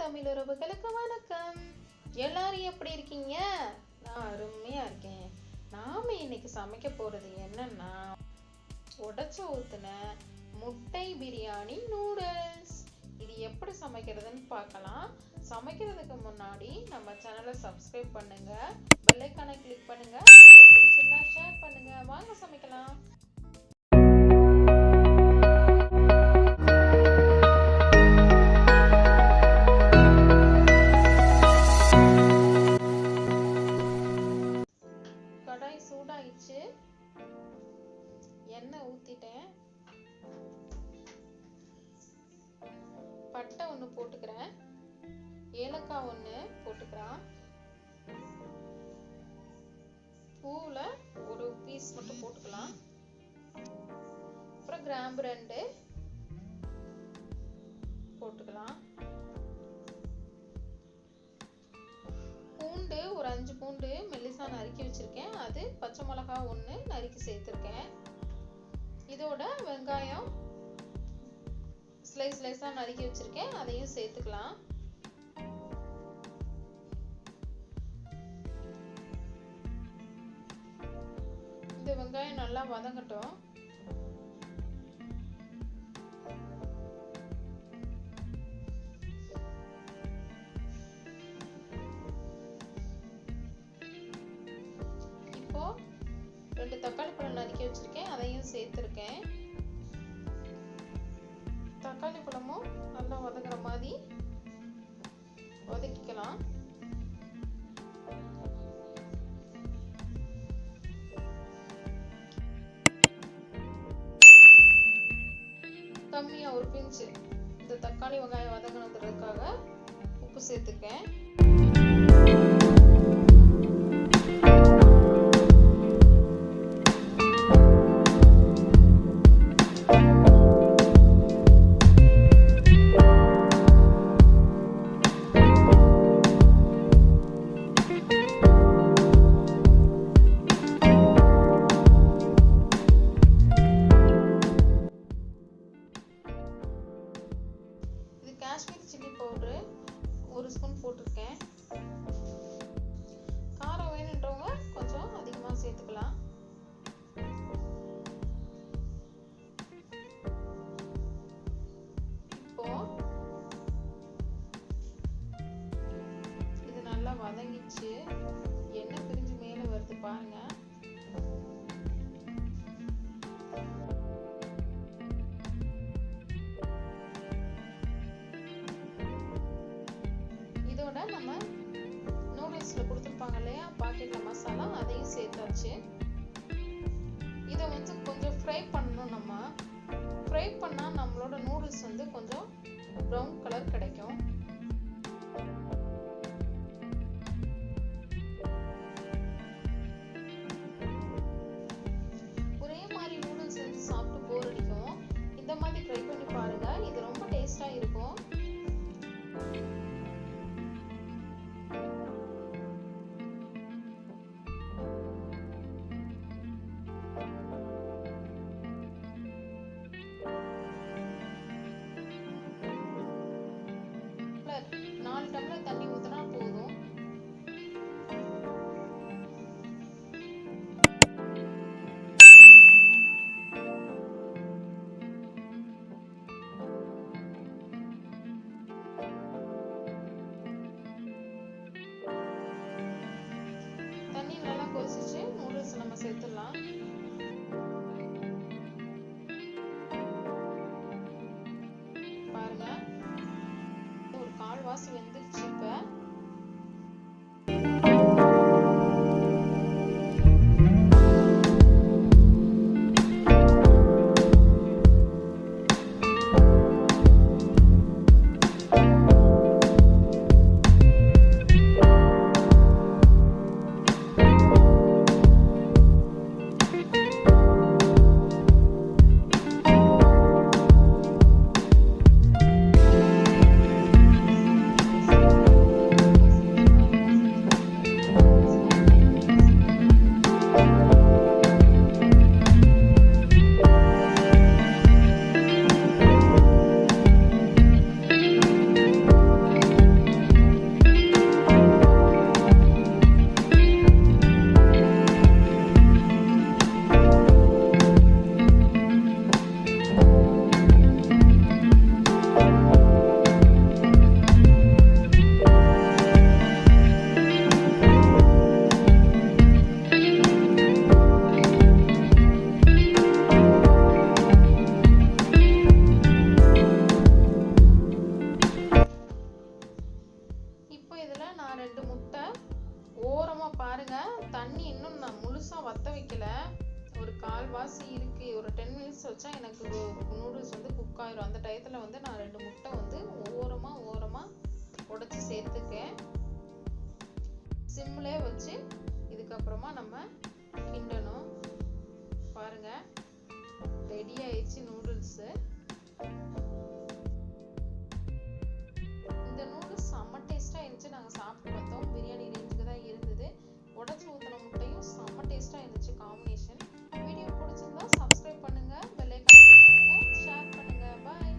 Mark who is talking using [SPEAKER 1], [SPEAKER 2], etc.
[SPEAKER 1] தமிழ் உறவுகளுக்கு வணக்கம். எல்லாரும் எப்படி இருக்கீங்க? நான் அருமையா இருக்கேன். நாம இன்னைக்கு சமைக்க போறது என்னன்னா உடைச்சு ஊத்துன முட்டை பிரியாணி நூடுல்ஸ். இது எப்படி சமைக்கிறதுன்னு பார்க்கலாம். சமைக்கிறதுக்கு முன்னாடி நம்ம சேனலை சப்ஸ்கிரைப் பண்ணுங்க, பெல் ஐகானை கிளிக் பண்ணுங்க, வீடியோ பிடிச்சிருந்தா ஷேர் பண்ணுங்க. வாங்க சமைக்கலாம். கடாய் சூடாயிடுச்சு, எண்ணெய் ஊத்திட்டேன். பட்டை ஒன்று போட்டுக்கிறேன், ஏலக்காய் ஒன்று போட்டுக்கிறேன், பூவில் ஒரு பீஸ் மட்டும் போட்டுக்கலாம். அப்புறம் கிராம்பு 2 போட்டுக்கலாம். பூண்டு ஒரு 5 பூண்டு மெல்லிசா நறுக்கி வச்சிருக்கேன். அது பச்சை மிளகா 1 நறுக்கி சேர்த்துருக்கேன். இதோட வெங்காயம் ஸ்லைஸா நறுக்கி வச்சிருக்கேன், அதையும் சேர்த்துக்கலாம். இந்த வெங்காயம் நல்லா வதங்கட்டும். இப்போ 2 தக்காளி பழம் நறுக்கி வச்சிருக்கேன், அதையும் சேர்த்துருக்கேன். தக்காளி பழமும் நல்லா வதங்குற மாதிரி வதக்கிக்கலாம். கம்மியா ஒரு பிஞ்சு இந்த தக்காளி வெங்காயம் வதங்கினதுக்காக உப்பு சேர்த்துக்கேன். காஷ்மீர் சில்லி பவுடர் 1 ஸ்பூன் போட்டிருக்கேன். காரம் வேணுன்றவங்க கொஞ்சம் அதிகமாக சேர்த்துக்கலாம். இப்போ இது நல்லா வதங்கிச்சு, எண்ணெய் பிரிஞ்சு மேலே வருது பாருங்க. நம்ம நூடுல்ஸ்ல கொடுத்துருப்பாங்க இல்லையா பாக்கெட்ல மசாலா, அதையும் சேர்த்தாச்சு. இதை கொஞ்சம் ஃப்ரை பண்ணணும். நம்ம ஃப்ரை பண்ணா நம்மளோட நூடுல்ஸ் கொஞ்சம் ப்ரௌன் கலர் கிடைக்கும். ஒரே மாதிரி நூடுல்ஸ் சாப்பிட்டு போர் அடிக்கும். இந்த மாதிரி ட்ரை பண்ணி பாருங்க, இது ரொம்ப டேஸ்டா இருக்கும். டம்ளர் தண்ணி ஊத்தினா போதும். தண்ணி நல்லா கொதிச்சு நூடுல்ஸ் நம்ம சேர்த்துடலாம். பாருங்க, ஒரு கால்வாசி வெந்துருச்சு. இப்ப நூடுல்ஸு. இந்த நூடுல்ஸ் செம்ம டேஸ்ட்டாக இருந்துச்சு. நாங்கள் சாப்பிட்டு பார்த்தோம். பிரியாணி ரேஞ்சுக்கு தான் இருந்தது. உடச்சி ஊற்றின முட்டையும் செம்ம டேஸ்ட்டாக இருந்துச்சு காம்பினேஷன். வீடியோ பிடிச்சிருந்தா சப்ஸ்கிரைப் பண்ணுங்க, பெல் ஐகானை கிளிக் பண்ணுங்க, ஷேர் பண்ணுங்க. பாய்.